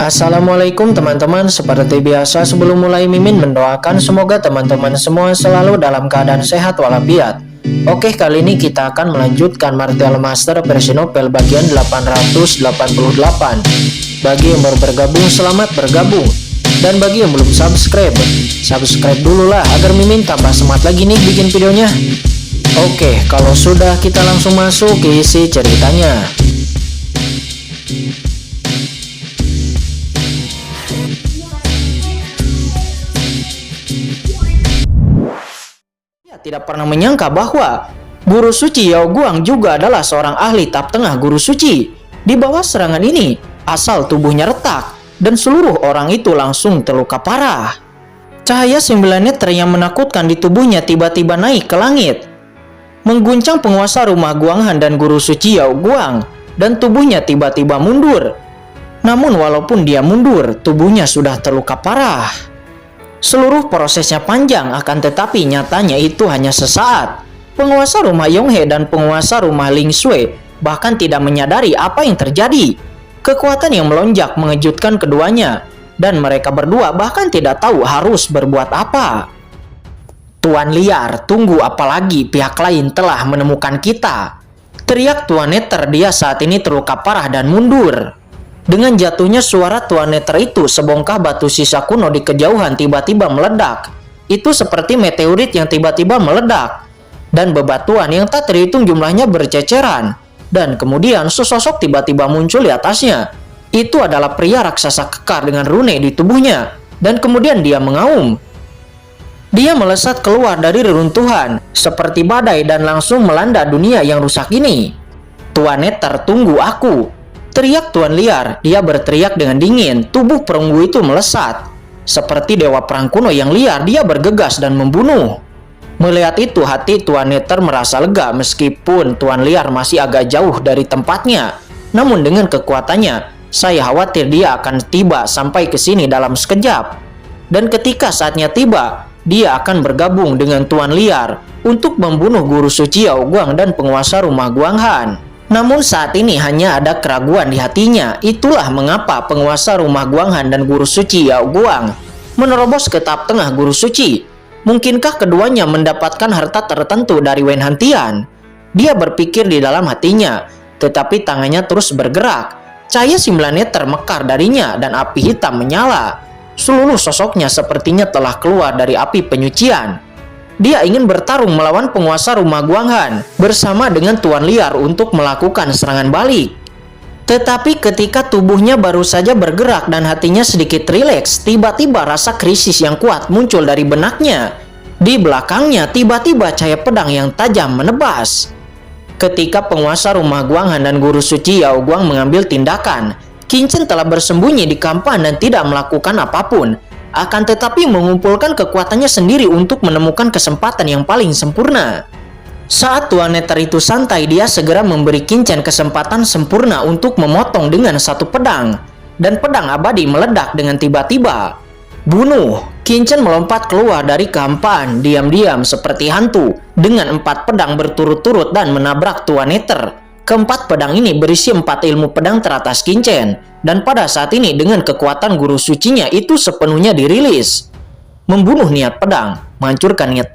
Assalamualaikum teman-teman. Seperti biasa sebelum mulai Mimin mendoakan semoga teman-teman semua selalu dalam keadaan sehat walafiat. Oke, kali ini kita akan melanjutkan Martial Master versi novel bagian 888. Bagi yang baru bergabung, selamat bergabung. Dan bagi yang belum subscribe dulu lah agar Mimin tambah semangat lagi nih bikin videonya. Oke, kalau sudah kita langsung masuk ke isi ceritanya. Tidak pernah menyangka bahwa Guru Suci Yao Guang juga adalah seorang ahli tap tengah Guru Suci. Di bawah serangan ini, asal tubuhnya retak dan seluruh orang itu langsung terluka parah. Cahaya 9 neter yang menakutkan di tubuhnya tiba-tiba naik ke langit, mengguncang penguasa rumah Guanghan dan Guru Suci Yao Guang, dan tubuhnya tiba-tiba mundur. Namun walaupun dia mundur, tubuhnya sudah terluka parah. Seluruh prosesnya panjang, akan tetapi nyatanya itu hanya sesaat. Penguasa rumah Yonghe dan penguasa rumah Ling Shui bahkan tidak menyadari apa yang terjadi. Kekuatan yang melonjak mengejutkan keduanya, dan mereka berdua bahkan tidak tahu harus berbuat apa. Tuan liar, tunggu apalagi, pihak lain telah menemukan kita. Teriak Tuan Neter, dia saat ini terluka parah dan mundur. Dengan jatuhnya suara Tuan Neter itu, sebongkah batu sisa kuno di kejauhan tiba-tiba meledak. Itu seperti meteorit yang tiba-tiba meledak, dan bebatuan yang tak terhitung jumlahnya berceceran. Dan kemudian sesosok tiba-tiba muncul di atasnya. Itu adalah pria raksasa kekar dengan rune di tubuhnya, dan kemudian dia mengaum. Dia melesat keluar dari reruntuhan seperti badai dan langsung melanda dunia yang rusak ini. Tuan Neter, tunggu aku! Teriak Tuan liar, dia berteriak dengan dingin. Tubuh perunggu itu melesat. Seperti dewa perang kuno yang liar, dia bergegas dan membunuh. Melihat itu, hati Tuan Neter merasa lega meskipun Tuan liar masih agak jauh dari tempatnya. Namun dengan kekuatannya, saya khawatir dia akan tiba sampai ke sini dalam sekejap. Dan ketika saatnya tiba, dia akan bergabung dengan Tuan liar untuk membunuh Guru Suci Yao Guang dan penguasa rumah Guanghan. Namun saat ini hanya ada keraguan di hatinya. Itulah mengapa penguasa rumah Guanghan dan Guru Suci Yao Guang menerobos ke tahap tengah Guru Suci. Mungkinkah keduanya mendapatkan harta tertentu dari Wen Hantian? Dia berpikir di dalam hatinya, tetapi tangannya terus bergerak. Cahaya 9 neter mekar darinya dan api hitam menyala. Seluruh sosoknya sepertinya telah keluar dari api penyucian. Dia ingin bertarung melawan penguasa rumah Guanghan bersama dengan Tuan liar untuk melakukan serangan balik. Tetapi ketika tubuhnya baru saja bergerak dan hatinya sedikit rileks, tiba-tiba rasa krisis yang kuat muncul dari benaknya. Di belakangnya tiba-tiba cahaya pedang yang tajam menebas. Ketika penguasa rumah Guanghan dan Guru Suci Yao Guang mengambil tindakan, Qin Chen telah bersembunyi di kampan dan tidak melakukan apapun. Akan tetapi mengumpulkan kekuatannya sendiri untuk menemukan kesempatan yang paling sempurna. Saat Tuan Neter itu santai, dia segera memberi Qin Chen kesempatan sempurna untuk memotong dengan satu pedang. Dan pedang abadi meledak dengan tiba-tiba. Bunuh! Qin Chen melompat keluar dari kampan, diam-diam seperti hantu, dengan 4 pedang berturut-turut dan menabrak Tuan Neter. Keempat pedang ini berisi 4 ilmu pedang teratas Qin Chen. Dan pada saat ini dengan kekuatan Guru Sucinya itu sepenuhnya dirilis. Membunuh niat pedang, menghancurkan niat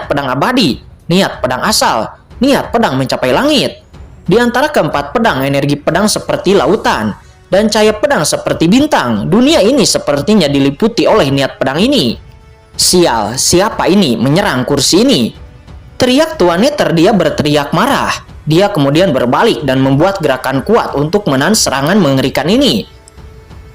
pedang abadi, niat pedang asal, niat pedang mencapai langit. Di antara keempat pedang, energi pedang seperti lautan, dan cahaya pedang seperti bintang. Dunia ini sepertinya diliputi oleh niat pedang ini. Sial, siapa ini menyerang kursi ini? Teriak Tuan Neter, dia berteriak marah. Dia kemudian berbalik dan membuat gerakan kuat untuk menahan serangan mengerikan ini.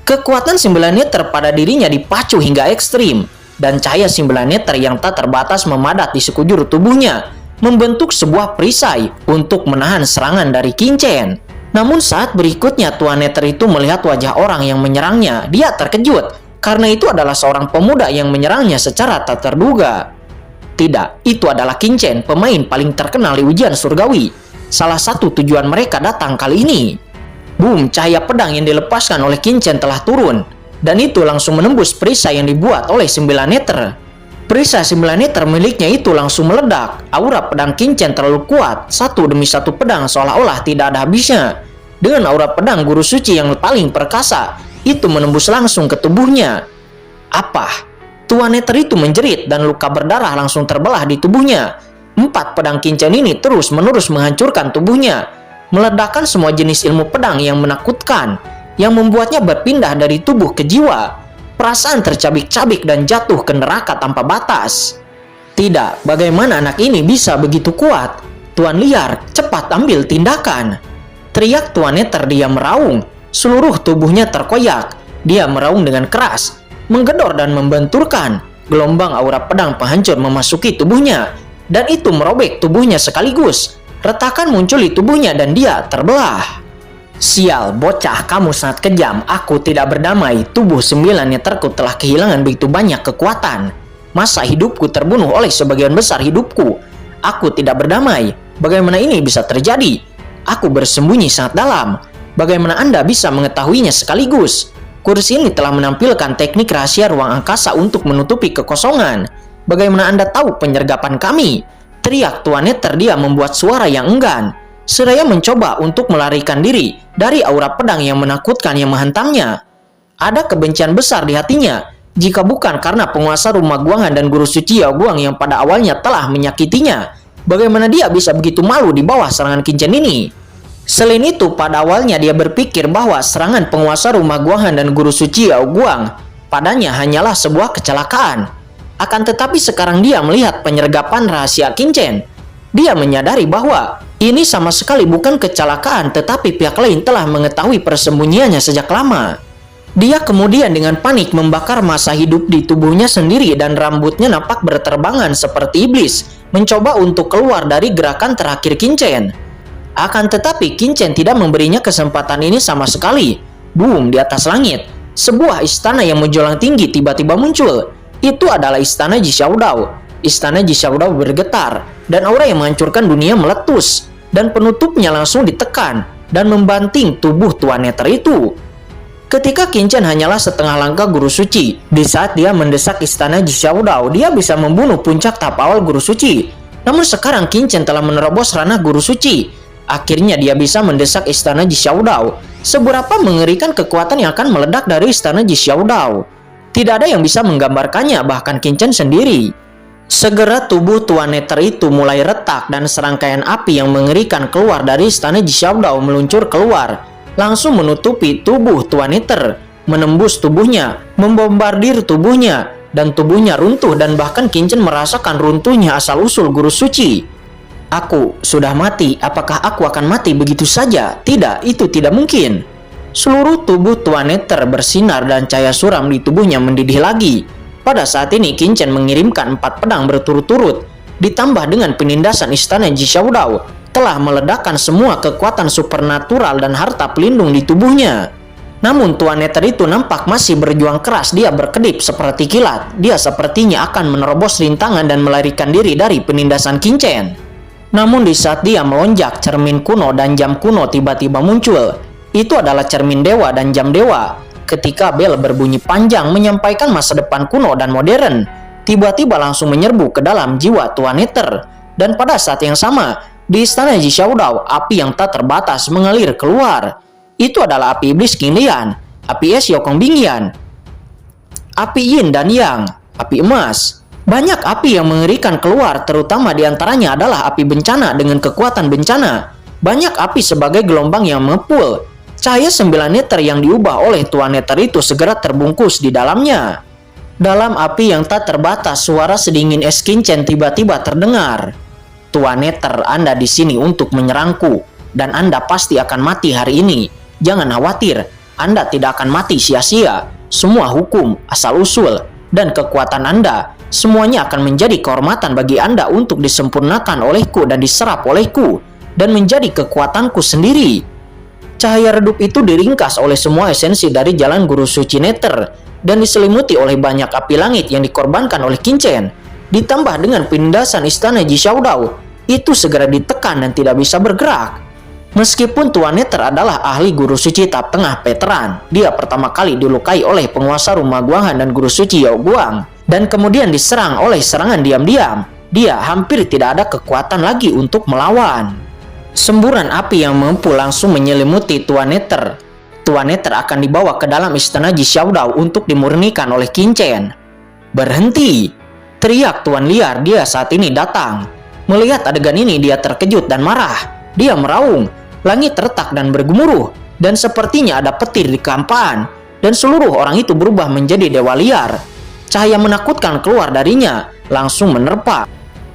Kekuatan 9 neter pada dirinya dipacu hingga ekstrim, dan cahaya 9 neter yang tak terbatas memadat di sekujur tubuhnya, membentuk sebuah perisai untuk menahan serangan dari Qin Chen. Namun saat berikutnya Tuan Neter itu melihat wajah orang yang menyerangnya, dia terkejut, karena itu adalah seorang pemuda yang menyerangnya secara tak terduga. Tidak, itu adalah Qin Chen, pemain paling terkenal di ujian surgawi. Salah satu tujuan mereka datang kali ini. Boom, cahaya pedang yang dilepaskan oleh Qin Chen telah turun, dan itu langsung menembus perisai yang dibuat oleh 9 neter. Perisai 9 neter miliknya itu langsung meledak. Aura pedang Qin Chen terlalu kuat, satu demi satu pedang seolah-olah tidak ada habisnya. Dengan aura pedang Guru Suci yang paling perkasa, itu menembus langsung ke tubuhnya. Apa? Tuan Nether itu menjerit dan luka berdarah langsung terbelah di tubuhnya. 4 pedang kincen ini terus-menerus menghancurkan tubuhnya, meledakkan semua jenis ilmu pedang yang menakutkan, yang membuatnya berpindah dari tubuh ke jiwa. Perasaan tercabik-cabik dan jatuh ke neraka tanpa batas. Tidak, bagaimana anak ini bisa begitu kuat? Tuan Liar, cepat ambil tindakan. Teriak Tuan Nether. Dia meraung. Seluruh tubuhnya terkoyak. Dia meraung dengan keras, menggedor dan membenturkan. Gelombang aura pedang penghancur memasuki tubuhnya, dan itu merobek tubuhnya sekaligus. Retakan muncul di tubuhnya dan dia terbelah. Sial, bocah, kamu sangat kejam. Aku tidak berdamai. Tubuh 9 Netherku telah kehilangan begitu banyak kekuatan. Masa hidupku terbunuh oleh sebagian besar hidupku. Aku tidak berdamai. Bagaimana ini bisa terjadi? Aku bersembunyi sangat dalam. Bagaimana Anda bisa mengetahuinya sekaligus? Kursi ini telah menampilkan teknik rahasia ruang angkasa untuk menutupi kekosongan. Bagaimana Anda tahu penyergapan kami? Teriak Tuan Nether. Dia membuat suara yang enggan. Seraya mencoba untuk melarikan diri dari aura pedang yang menakutkan yang menghantamnya. Ada kebencian besar di hatinya. Jika bukan karena penguasa rumah Guangan dan guru suci Yao Guang yang pada awalnya telah menyakitinya, bagaimana dia bisa begitu malu di bawah serangan kincen ini? Selain itu, pada awalnya dia berpikir bahwa serangan penguasa rumah Guangan dan guru suci Yao Guang padanya hanyalah sebuah kecelakaan. Akan tetapi sekarang dia melihat penyergapan rahasia kincen. Dia menyadari bahwa ini sama sekali bukan kecelakaan, tetapi pihak lain telah mengetahui persembunyiannya sejak lama. Dia kemudian dengan panik membakar masa hidup di tubuhnya sendiri dan rambutnya nampak berterbangan seperti iblis, mencoba untuk keluar dari gerakan terakhir kincen. Akan tetapi kincen tidak memberinya kesempatan ini sama sekali. Boom, di atas langit, sebuah istana yang menjulang tinggi tiba-tiba muncul. Itu adalah istana Ji Xiaodao. Istana Ji Xiaodao bergetar, dan aura yang menghancurkan dunia meletus, dan penutupnya langsung ditekan dan membanting tubuh Tuan Nether itu. Ketika kincen hanyalah setengah langkah guru suci, di saat dia mendesak istana Ji Xiaodao, dia bisa membunuh puncak tahap awal guru suci. Namun sekarang kincen telah menerobos ranah guru suci. Akhirnya dia bisa mendesak istana Ji Xiaodao. Seberapa mengerikan kekuatan yang akan meledak dari istana Ji Xiaodao? Tidak ada yang bisa menggambarkannya, bahkan kincen sendiri. Segera tubuh Tuan Nether itu mulai retak dan serangkaian api yang mengerikan keluar dari istana Ji Xiaodao meluncur keluar, langsung menutupi tubuh Tuan Nether, menembus tubuhnya, membombardir tubuhnya, dan tubuhnya runtuh dan bahkan kincen merasakan runtuhnya asal-usul guru suci. Aku sudah mati. Apakah aku akan mati begitu saja? Tidak, itu tidak mungkin. Seluruh tubuh Tuan Nether bersinar dan cahaya suram di tubuhnya mendidih lagi. Pada saat ini kincen mengirimkan 4 pedang berturut-turut, ditambah dengan penindasan istana Ji Xiaodao, telah meledakkan semua kekuatan supernatural dan harta pelindung di tubuhnya. Namun Tuan Nether itu nampak masih berjuang keras. Dia berkedip seperti kilat. Dia sepertinya akan menerobos rintangan dan melarikan diri dari penindasan kincen. Namun di saat dia melonjak, cermin kuno dan jam kuno tiba-tiba muncul. Itu adalah cermin dewa dan jam dewa. Ketika bel berbunyi panjang menyampaikan masa depan kuno dan modern, tiba-tiba langsung menyerbu ke dalam jiwa Tuan Nether. Dan pada saat yang sama, di istana Ji Xiaodao, api yang tak terbatas mengalir keluar. Itu adalah api iblis King Lian, api es Yokong Bingyan, api yin dan yang, api emas. Banyak api yang mengerikan keluar, terutama diantaranya adalah api bencana dengan kekuatan bencana. Banyak api sebagai gelombang yang mengepul. Cahaya 9 Nether yang diubah oleh Tuan Nether itu segera terbungkus di dalamnya. Dalam api yang tak terbatas, suara sedingin es kincen tiba-tiba terdengar. Tuan Nether, Anda di sini untuk menyerangku, dan Anda pasti akan mati hari ini. Jangan khawatir, Anda tidak akan mati sia-sia. Semua hukum, asal-usul, dan kekuatan Anda, semuanya akan menjadi kehormatan bagi Anda untuk disempurnakan olehku dan diserap olehku, dan menjadi kekuatanku sendiri. Cahaya redup itu diringkas oleh semua esensi dari jalan guru suci Nether, dan diselimuti oleh banyak api langit yang dikorbankan oleh kincen. Ditambah dengan penindasan istana Ji Xiaodao, itu segera ditekan dan tidak bisa bergerak. Meskipun Tuan Nether adalah ahli guru suci tahap tengah veteran, dia pertama kali dilukai oleh penguasa rumah Guangan dan guru suci Yao Guang, dan kemudian diserang oleh serangan diam-diam. Dia hampir tidak ada kekuatan lagi untuk melawan. Semburan api yang mengepul langsung menyelimuti Tuan Nether. Tuan Nether akan dibawa ke dalam istana Ji Xiaodao untuk dimurnikan oleh Qin Chen. "Berhenti!" teriak Tuan Liar. Dia saat ini datang. Melihat adegan ini, dia terkejut dan marah. Dia meraung, langit retak dan bergemuruh, dan sepertinya ada petir di kampaan, dan seluruh orang itu berubah menjadi dewa liar. Cahaya menakutkan keluar darinya, langsung menerpa,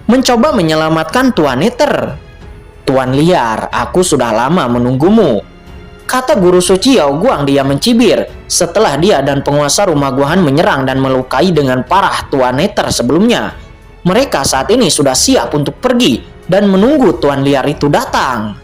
mencoba menyelamatkan Tuan Nether. "Tuan Liar, aku sudah lama menunggumu," kata guru suci Yao Guang. Dia mencibir setelah dia dan penguasa rumah Guhan menyerang dan melukai dengan parah Tuan Nether sebelumnya. Mereka saat ini sudah siap untuk pergi dan menunggu Tuan Liar itu datang.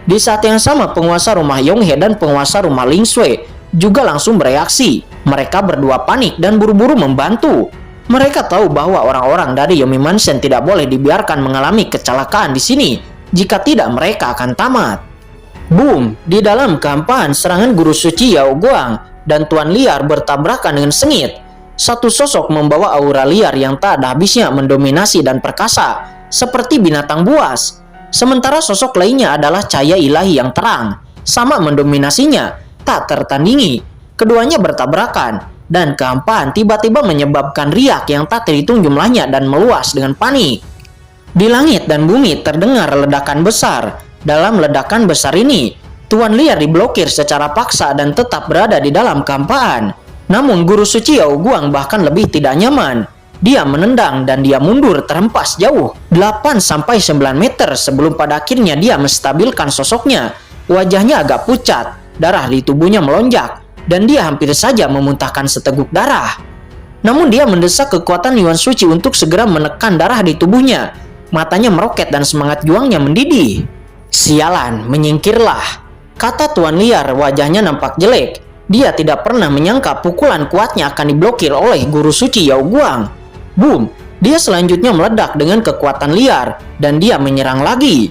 Di saat yang sama, penguasa rumah Yonghe dan penguasa rumah Ling Shui juga langsung bereaksi. Mereka berdua panik dan buru-buru membantu. Mereka tahu bahwa orang-orang dari Yomi Mansion tidak boleh dibiarkan mengalami kecelakaan di sini. Jika tidak, mereka akan tamat. Boom! Di dalam kampaan, serangan guru suci Yao Guang dan Tuan Liar bertabrakan dengan sengit. Satu sosok membawa aura liar yang tak ada habisnya mendominasi dan perkasa, seperti binatang buas. Sementara sosok lainnya adalah cahaya ilahi yang terang, sama mendominasinya, tak tertandingi. Keduanya bertabrakan, dan kampaan tiba-tiba menyebabkan riak yang tak terhitung jumlahnya dan meluas dengan panik. Di langit dan bumi terdengar ledakan besar. Dalam ledakan besar ini, Tuan Liar diblokir secara paksa dan tetap berada di dalam kampaan. Namun guru suci Yao Guang bahkan lebih tidak nyaman. Dia menendang dan dia mundur terhempas jauh 8-9 meter sebelum pada akhirnya dia menstabilkan sosoknya. Wajahnya agak pucat, darah di tubuhnya melonjak, dan dia hampir saja memuntahkan seteguk darah. Namun dia mendesak kekuatan Yuan Suci untuk segera menekan darah di tubuhnya. Matanya meroket dan semangat juangnya mendidih. "Sialan, menyingkirlah," kata Tuan Liar. Wajahnya nampak jelek. Dia tidak pernah menyangka pukulan kuatnya akan diblokir oleh guru suci Yao Guang. Boom! Dia selanjutnya meledak dengan kekuatan liar dan dia menyerang lagi.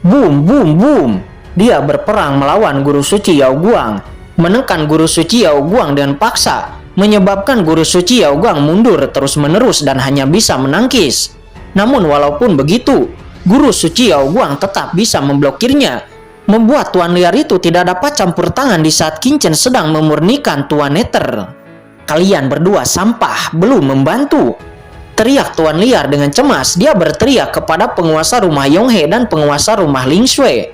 Boom, boom, boom! Dia berperang melawan guru suci Yao Guang, menekan guru suci Yao Guang dengan paksa, menyebabkan guru suci Yao Guang mundur terus-menerus dan hanya bisa menangkis. Namun walaupun begitu, guru suci Yao Guang tetap bisa memblokirnya, membuat Tuan Liar itu tidak dapat campur tangan di saat Qin Chen sedang memurnikan Tuan Nether. "Kalian berdua sampah, belum membantu," teriak Tuan Liar dengan cemas. Dia berteriak kepada penguasa rumah Yonghe dan penguasa rumah Ling Shui.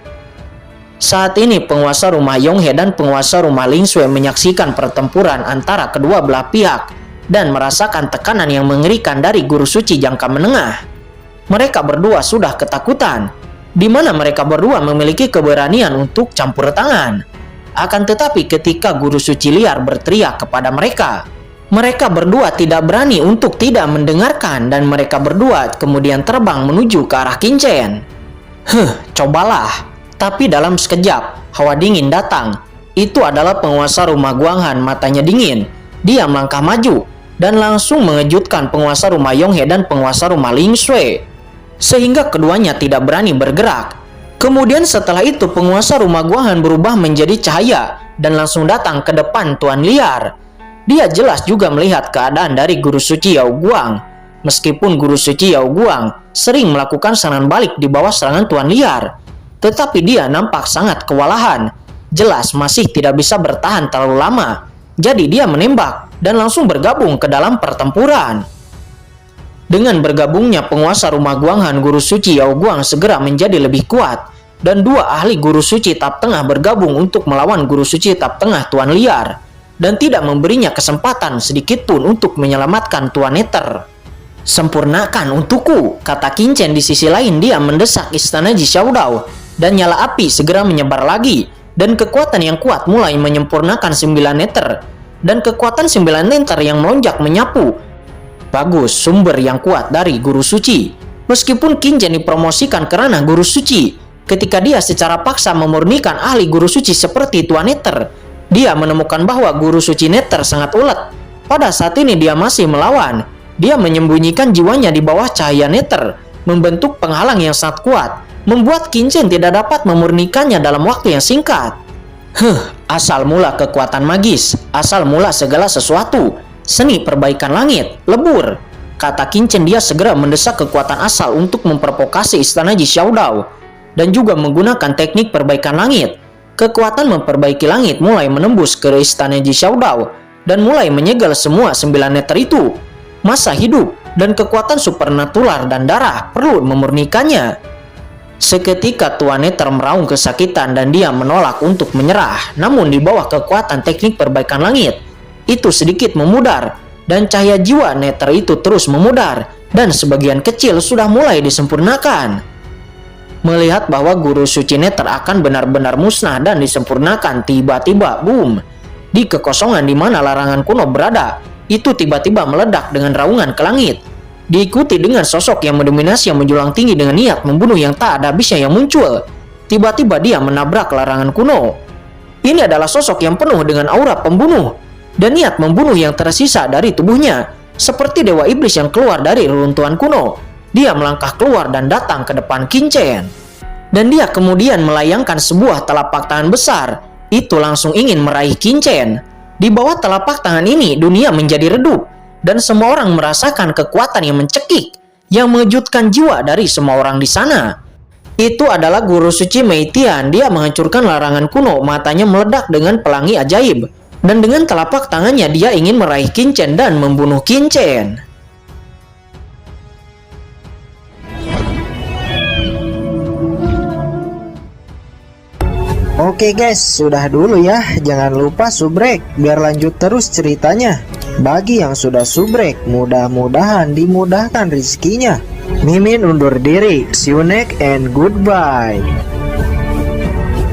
Saat ini penguasa rumah Yonghe dan penguasa rumah Ling Shui menyaksikan pertempuran antara kedua belah pihak dan merasakan tekanan yang mengerikan dari guru suci jangka menengah. Mereka berdua sudah ketakutan, di mana mereka berdua memiliki keberanian untuk campur tangan. Akan tetapi ketika guru suci liar berteriak kepada mereka, mereka berdua tidak berani untuk tidak mendengarkan dan mereka berdua kemudian terbang menuju ke arah Qin Chen. Cobalah. Tapi dalam sekejap, hawa dingin datang. Itu adalah penguasa rumah Guanghan, matanya dingin. Dia melangkah maju dan langsung mengejutkan penguasa rumah Yonghe dan penguasa rumah Ling Shui, sehingga keduanya tidak berani bergerak. Kemudian setelah itu penguasa rumah Guanghan berubah menjadi cahaya dan langsung datang ke depan Tuan Liar. Dia jelas juga melihat keadaan dari guru suci Yao Guang. Meskipun guru suci Yao Guang sering melakukan serangan balik di bawah serangan Tuan Liar, tetapi dia nampak sangat kewalahan. Jelas masih tidak bisa bertahan terlalu lama. Jadi dia menembak dan langsung bergabung ke dalam pertempuran. Dengan bergabungnya penguasa rumah Guanghan, guru suci Yao Guang segera menjadi lebih kuat. Dan dua ahli guru suci tahap tengah bergabung untuk melawan guru suci tahap tengah Tuan Liar. Dan tidak memberinya kesempatan sedikit pun untuk menyelamatkan Tuan Nether. "Sempurnakan untukku," kata Qin Chen. Di sisi lain dia mendesak istana Ji Xiaodao. Dan nyala api segera menyebar lagi. Dan kekuatan yang kuat mulai menyempurnakan 9 Nether. Dan kekuatan 9 Nether yang melonjak menyapu. Bagus, sumber yang kuat dari guru suci. Meskipun Qin Chen dipromosikan ke ranah guru suci, ketika dia secara paksa memurnikan ahli guru suci seperti Tuan Nether, dia menemukan bahwa guru suci Nether sangat ulet. Pada saat ini dia masih melawan. Dia menyembunyikan jiwanya di bawah cahaya Nether, membentuk penghalang yang sangat kuat, membuat Qin Chen tidak dapat memurnikannya dalam waktu yang singkat. Asal mula kekuatan magis, asal mula segala sesuatu. Seni perbaikan langit, lebur, kata Qin Chen. Dia segera mendesak kekuatan asal untuk memprovokasi istana Ji Xiaodao dan juga menggunakan teknik perbaikan langit. kekuatan memperbaiki langit mulai menembus ke istana Ji Xiaodao dan mulai menyegel semua 9 neter itu. Masa hidup dan kekuatan supernatural dan darah perlu memurnikannya. Seketika Tuan Neter meraung kesakitan dan dia menolak untuk menyerah. Namun di bawah kekuatan teknik perbaikan langit itu sedikit memudar, dan cahaya jiwa Neter itu terus memudar dan sebagian kecil sudah mulai disempurnakan. Melihat bahwa guru suci Neter akan benar-benar musnah dan disempurnakan, tiba-tiba boom, di kekosongan di mana larangan kuno berada, itu tiba-tiba meledak dengan raungan ke langit. Diikuti dengan sosok yang mendominasi yang menjulang tinggi dengan niat membunuh yang tak ada habisnya yang muncul. Tiba-tiba dia menabrak larangan kuno. Ini adalah sosok yang penuh dengan aura pembunuh dan niat membunuh yang tersisa dari tubuhnya. Seperti dewa iblis yang keluar dari reruntuhan kuno. Dia melangkah keluar dan datang ke depan Qin Chen. Dan dia kemudian melayangkan sebuah telapak tangan besar. Itu langsung ingin meraih Qin Chen. Di bawah telapak tangan ini dunia menjadi redup. Dan semua orang merasakan kekuatan yang mencekik, yang mengejutkan jiwa dari semua orang di sana. Itu adalah guru suci Mei Tian. Dia menghancurkan larangan kuno, matanya meledak dengan pelangi ajaib. Dan dengan telapak tangannya dia ingin meraih Qin Chen dan membunuh Qin Chen. Oke guys, sudah dulu ya. Jangan lupa subrek biar lanjut terus ceritanya. Bagi yang sudah subrek, mudah-mudahan dimudahkan rezekinya. Mimin undur diri. See you next and goodbye.